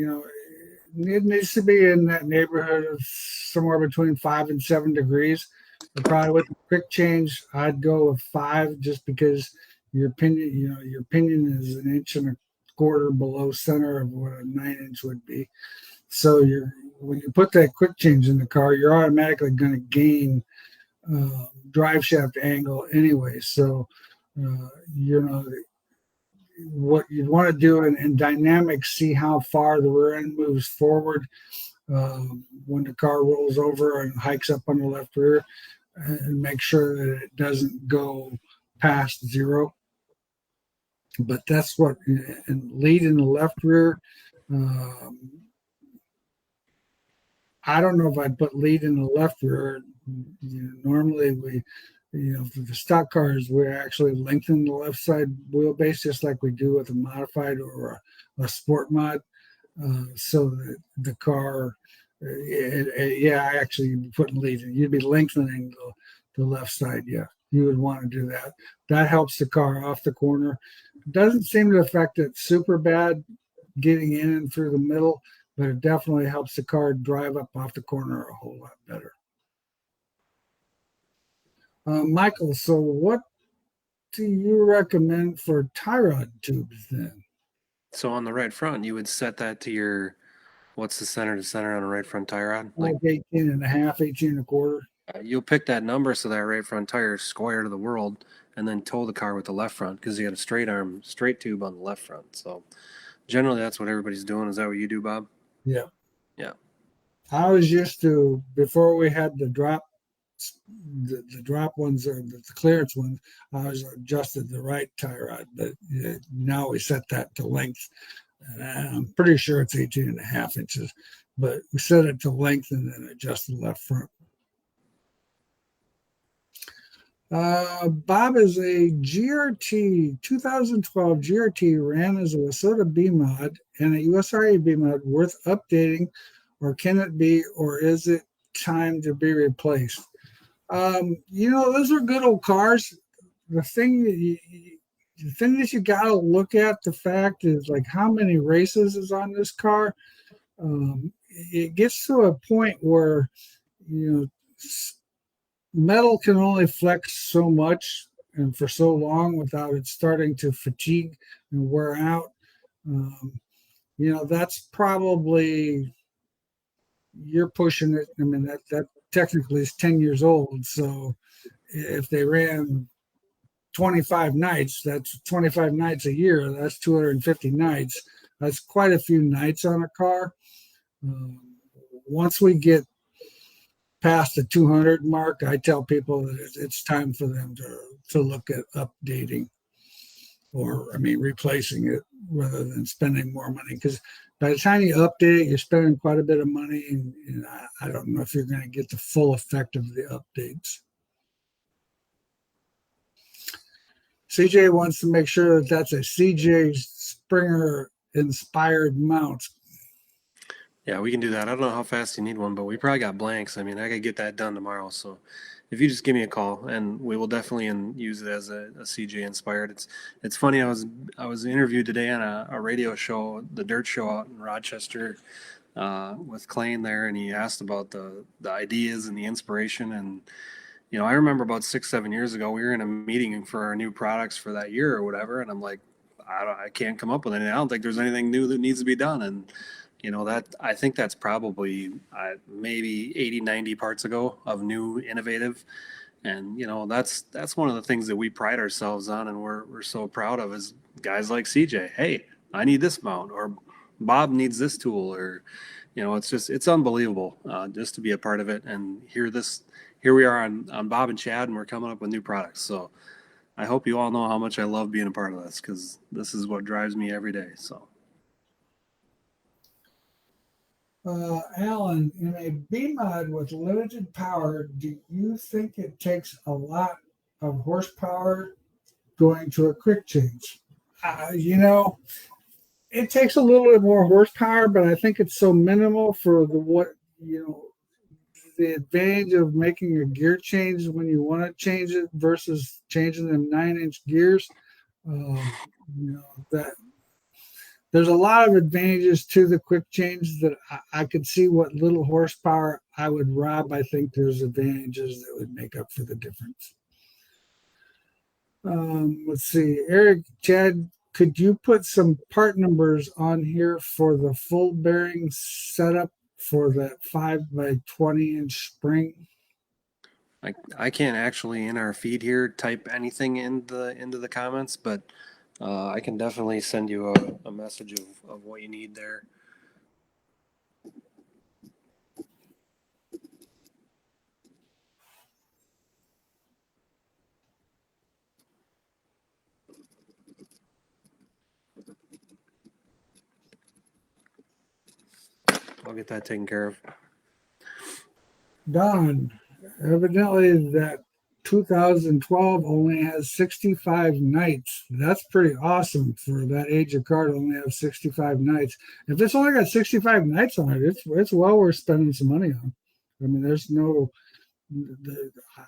needs to be in that neighborhood of somewhere between 5 and 7 degrees. But probably with a quick change, I'd go with 5 just because your pinion is 1.25 inches below center of what a 9-inch would be. So when you put that quick change in the car, you're automatically going to gain drive shaft angle anyway. So what you'd want to do in dynamics, see how far the rear end moves forward when the car rolls over and hikes up on the left rear, and make sure that it doesn't go past zero. But that's what, and lead in the left rear. Um, I don't know if I'd put lead in the left rear. Normally for the stock cars, we actually lengthen the left side wheelbase just like we do with a modified or a sport mod, so that the car, yeah, actually you'd be putting lead in. You'd be lengthening the left side. Yeah, you would want to do that. That helps the car off the corner. Doesn't seem to affect it super bad getting in and through the middle, but it definitely helps the car drive up off the corner a whole lot better. Michael, so what do you recommend for tie rod tubes then? So on the right front, you would set that to your, what's the center to center on a right front tie rod? Like 18 and a half, 18 and a quarter. You'll pick that number so that right front tire is square to the world, and then tow the car with the left front because you got a straight tube on the left front. So generally, that's what everybody's doing. Is that what you do, Bob? Yeah. Yeah. I was used to, before we had the drop ones or the clearance ones, I was adjusted the right tie rod, but now we set that to length. And I'm pretty sure it's 18 and a half inches, but we set it to length and then adjust the left front. Bob is a GRT 2012 GRT ran as a Wasota B mod and a USRA B mod worth updating, or can it be, or is it time to be replaced? Those are good old cars. The thing that you got to look at, the fact is, like, how many races is on this car. It gets to a point where metal can only flex so much and for so long without it starting to fatigue and wear out. That's probably, you're pushing it. I mean, that technically is 10 years old. So if they ran 25 nights, that's 25 nights a year. That's 250 nights. That's quite a few nights on a car. Once we get past the 200 mark, I tell people that it's time for them to look at updating, or replacing it, rather than spending more money. Because by the time you update it, you're spending quite a bit of money, and I don't know if you're going to get the full effect of the updates. CJ wants to make sure that that's a CJ Springer inspired mount. Yeah, we can do that. I don't know how fast you need one, but we probably got blanks. I could get that done tomorrow. So if you just give me a call, and we will definitely use it as a CJ inspired. It's funny. I was interviewed today on a radio show, the Dirt Show out in Rochester, with Clayne there, and he asked about the ideas and the inspiration. And I remember about 6-7 years ago, we were in a meeting for our new products for that year or whatever, and I'm like, I can't come up with anything. I don't think there's anything new that needs to be done. And that, I think that's probably maybe 80-90 parts ago of new innovative. And that's one of the things that we pride ourselves on, and we're so proud of, is guys like CJ. Hey, I need this mount, or Bob needs this tool, or it's unbelievable just to be a part of it. And here we are on Bob and Chad, and we're coming up with new products. So I hope you all know how much I love being a part of this, because this is what drives me every day. So Alan, in a B mod with limited power, do you think it takes a lot of horsepower going to a quick change? It takes a little bit more horsepower, but I think it's so minimal for the advantage of making a gear change when you want to change it versus changing them 9-inch gears. That there's a lot of advantages to the quick change that I could see what little horsepower I would rob. I think there's advantages that would make up for the difference. Let's see, Eric, Chad, could you put some part numbers on here for the full bearing setup for that 5x20-inch spring? I can't actually, in our feed here, type anything into the comments, but I can definitely send you a message of what you need there. I'll get that taken care of. Don, evidently that 2012 only has 65 nights. That's pretty awesome for that age of car to only have 65 nights. If it's only got 65 nights on it, it's well worth spending some money on. I mean, there's no,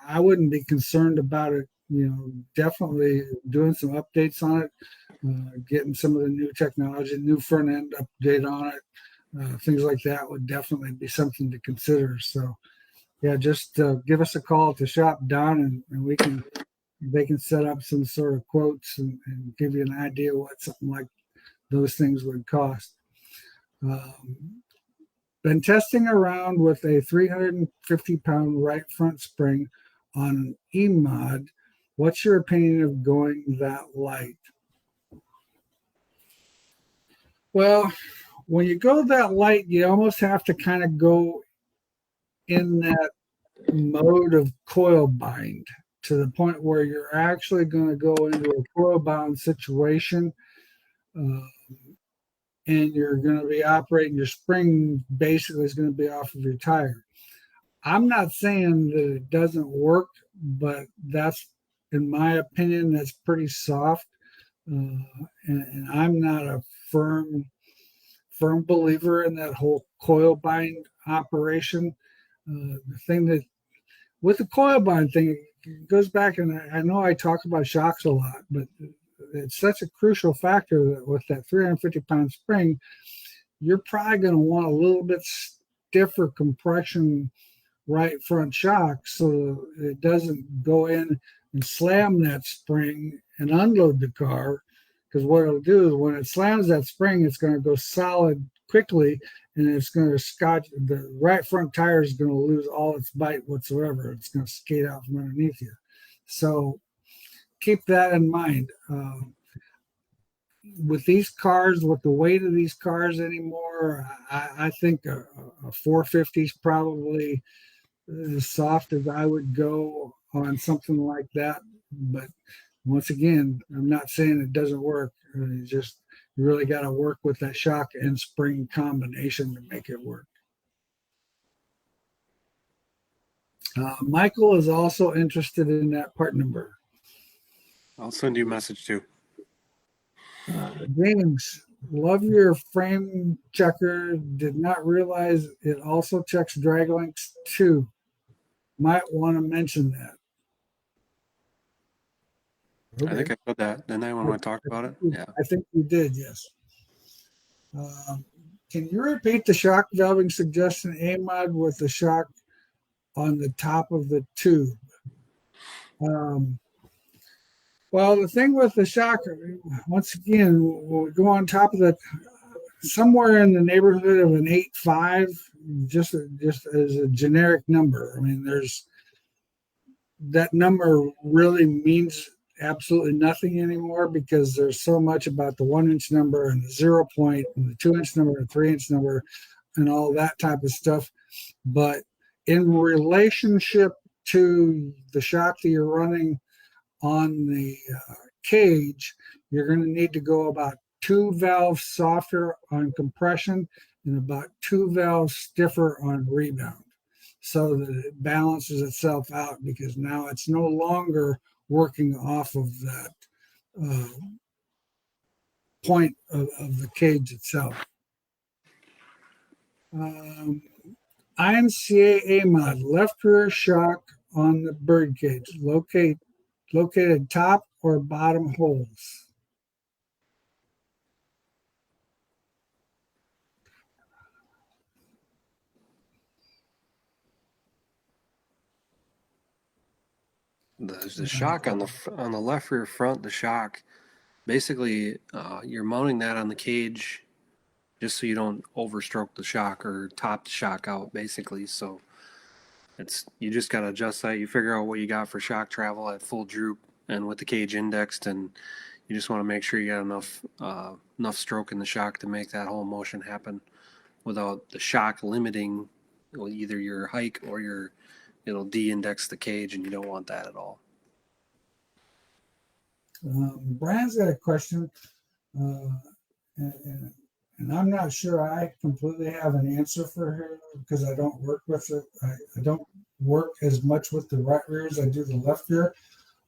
I wouldn't be concerned about it. You know, definitely doing some updates on it, getting some of the new technology, new front end update on it, things like that would definitely be something to consider. So, yeah, just give us a call at the shop, Don, and they can set up some sort of quotes and give you an idea what something like those things would cost. Um, been testing around with a 350-pound right front spring on an E-mod. What's your opinion of going that light? Well, when you go that light, you almost have to kind of go in that mode of coil bind to the point where you're actually going to go into a coil bound situation, uh, and you're going to be operating your spring basically is going to be off of your tire. I'm not saying that it doesn't work, but that's, in my opinion, that's pretty soft. And I'm not a firm believer in that whole coil bind operation. The thing that with the coil bind thing, it goes back, and I know I talk about shocks a lot, but it's such a crucial factor that with that 350-pound spring, you're probably going to want a little bit stiffer compression right front shock so it doesn't go in and slam that spring and unload the car. Because what it'll do is when it slams that spring, it's going to go solid quickly, and it's going to scotch the right front tire is going to lose all its bite whatsoever. It's going to skate out from underneath you. So keep that in mind. With these cars, with the weight of these cars anymore, I think a 450 is probably as soft as I would go on something like that. But once again, I'm not saying it doesn't work. You just you really got to work with that shock and spring combination to make it work. Michael is also interested in that part number. I'll send you a message too. James, love your frame checker. Did not realize it also checks drag links too. Might want to mention that. I Okay. think I said that, didn't I, when we talked about it? Yeah. I think you did, yes. Can you repeat the shock valving suggestion, AMOD, with the shock on the top of the tube? Well, the thing with the shock, once again, when we go on top of the, somewhere in the neighborhood of an 8.5, just as a generic number. I mean, there's that number really means absolutely nothing anymore because there's so much about the 1 inch number and the 0 point and the 2 inch number and 3 inch number and all that type of stuff. But in relationship to the shock that you're running on the cage, you're going to need to go about 2 valves softer on compression and about 2 valves stiffer on rebound, so that it balances itself out, because now it's no longer working off of that uh, point of the cage itself. INCA AMOD, left rear shock on the bird cage, located top or bottom holes. The shock on the left rear front, the shock, basically you're mounting that on the cage just so you don't overstroke the shock or top the shock out, basically. So it's you just gotta adjust that. You figure out what you got for shock travel at full droop and with the cage indexed, and You just want to make sure you got enough stroke in the shock to make that whole motion happen without the shock limiting either your hike or it'll de-index the cage, and you don't want that at all. Brian's got a question, uh, and, and I'm not sure I completely have an answer for her because I don't work with it. I don't work as much with the right rear as I do the left rear.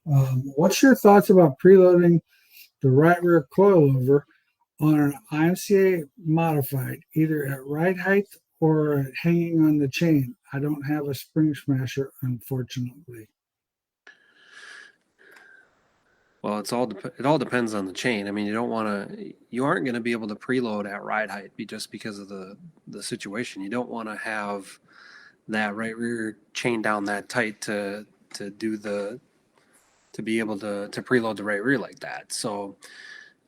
What's your thoughts about preloading the right rear coilover on an IMCA modified, either at ride height or at hanging on the chain? I don't have a spring smasher, unfortunately. Well, it all depends on the chain. I mean, you aren't going to be able to preload at ride height just because of the situation. You don't want to have that right rear chain down that tight to be able to preload the right rear like that. So,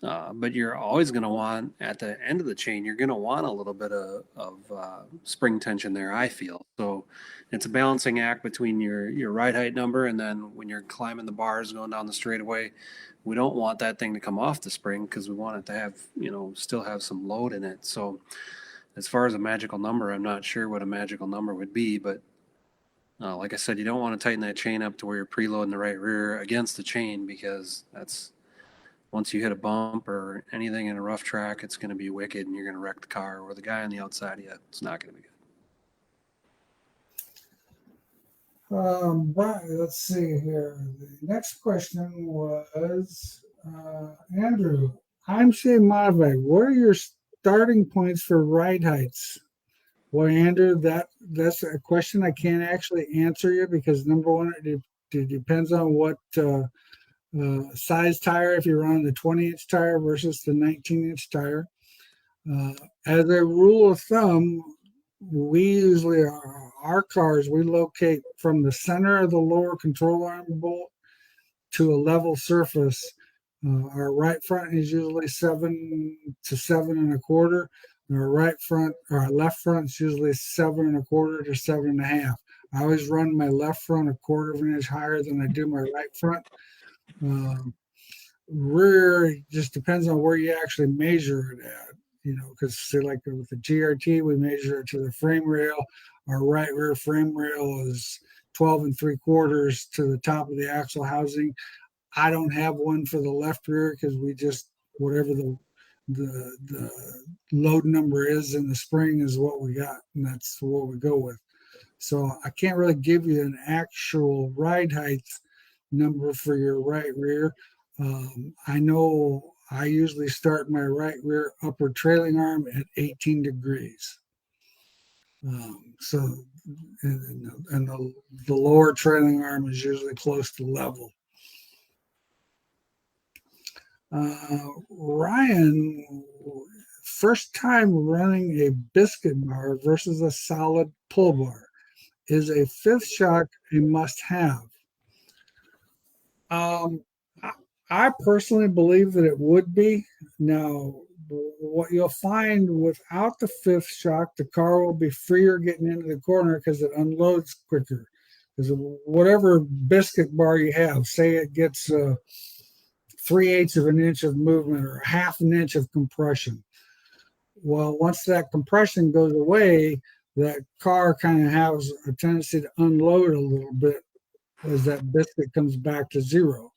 but you're always going to want at the end of the chain, you're going to want a little bit of spring tension there, I feel. So it's a balancing act between your ride height number, and then when you're climbing the bars going down the straightaway, we don't want that thing to come off the spring because we want it to have, still have some load in it. So as far as a magical number, I'm not sure what a magical number would be, but like I said, you don't want to tighten that chain up to where you're preloading the right rear against the chain, because that's once you hit a bump or anything in a rough track, it's going to be wicked and you're going to wreck the car or the guy on the outside of you. It's not going to be good. Let's see here. The next question was Andrew. I'm saying modified. What are your starting points for ride heights? Well, Andrew, that's a question I can't actually answer you because number one, it depends on what size tire, if you're on the 20-inch tire versus the 19-inch tire. As a rule of thumb, we usually, our cars, we locate from the center of the lower control arm bolt to a level surface. Our right front is usually 7 to 7.25. Our right front, or our left front is usually 7.25 to 7.5. I always run my left front 1/4 of an inch higher than I do my right front. Rear just depends on where you actually measure it at, because say like with the GRT, we measure it to the frame rail. Our right rear frame rail is 12 3/4 to the top of the axle housing. I don't have one for the left rear because we just, whatever the load number is in the spring is what we got, and that's what we go with. So I can't really give you an actual ride height number for your right rear. I know I usually start my right rear upper trailing arm at 18 degrees. So, and the lower trailing arm is usually close to level. Ryan, first time running a biscuit bar versus a solid pull bar. Is a fifth shock a must-have? I personally believe that it would be. Now, what you'll find without the fifth shock, the car will be freer getting into the corner because it unloads quicker. Because whatever biscuit bar you have, say it gets 3/8 of an inch of movement or 1/2 an inch of compression. Well, once that compression goes away, that car kind of has a tendency to unload a little bit as that biscuit comes back to zero.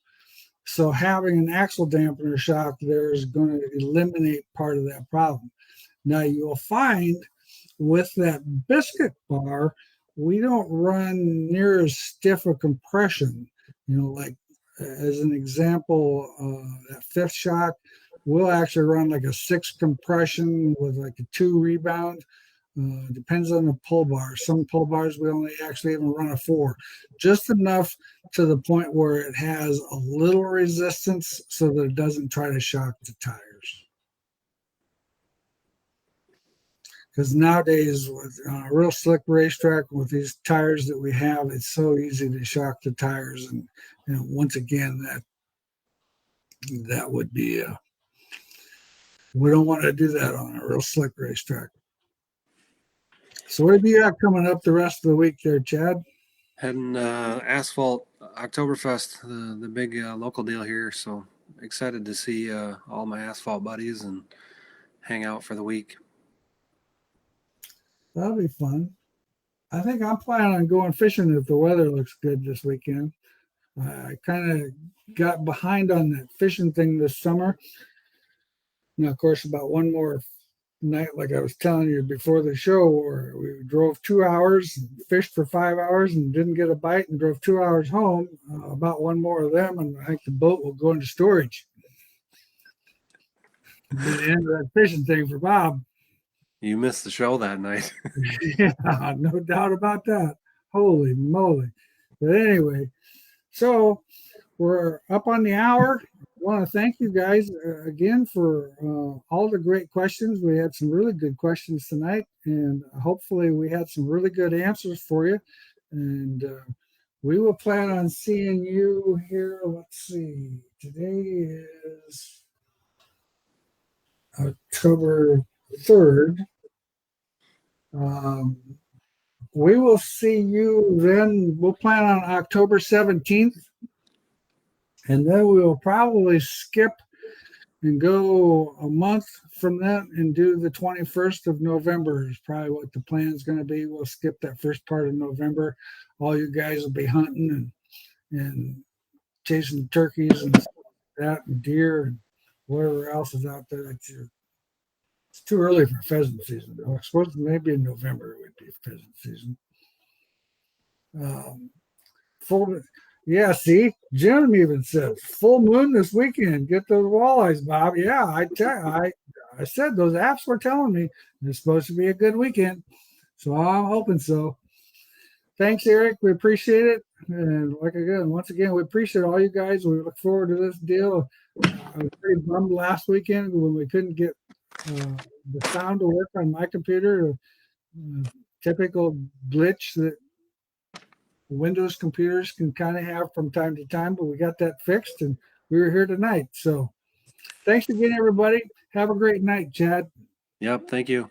So having an axle dampener shock there is going to eliminate part of that problem. Now you'll find with that biscuit bar, we don't run near as stiff a compression. Like as an example, that fifth shock, we'll actually run like a 6 compression with like a 2 rebound. Depends on the pull bar. Some pull bars we only actually even run a 4, just enough to the point where it has a little resistance so that it doesn't try to shock the tires. Because nowadays, with a real slick racetrack with these tires that we have, it's so easy to shock the tires, and once again, that would be we don't want to do that on a real slick racetrack. So what have you got coming up the rest of the week there, Chad? Heading asphalt Oktoberfest, the big local deal here. So excited to see all my asphalt buddies and hang out for the week. That'll be fun. I think I'm planning on going fishing if the weather looks good this weekend. I kind of got behind on that fishing thing this summer. Now, of course, about one more night, like I was telling you before the show, where we drove 2 hours, fished for 5 hours, and didn't get a bite, and drove 2 hours home. About one more of them, and I think the boat will go into storage. It'll be the end of that fishing thing for Bob. You missed the show that night. Yeah, no doubt about that. Holy moly. But anyway, so we're up on the hour. I want to thank you guys again for all the great questions. We had some really good questions tonight, and hopefully we had some really good answers for you. And we will plan on seeing you here. Let's see. Today is October 3rd. We will see you then. We'll plan on October 17th. And then we will probably skip and go a month from that and do the 21st of November is probably what the plan is going to be. We'll skip that first part of November. All you guys will be hunting and chasing turkeys and stuff like that, and deer and whatever else is out there. It's too early for pheasant season. I suppose maybe in November it would be pheasant season. Yeah, see, Jim even said full moon this weekend. Get those walleyes, Bob. Yeah, I said those apps were telling me it's supposed to be a good weekend, so I'm hoping so. Thanks, Eric. We appreciate it, and once again, we appreciate all you guys. We look forward to this deal. I was pretty bummed last weekend when we couldn't get the sound to work on my computer. Typical glitch that Windows computers can kind of have from time to time, but we got that fixed and we were here tonight. So thanks again, everybody. Have a great night, Chad. Yep. Thank you.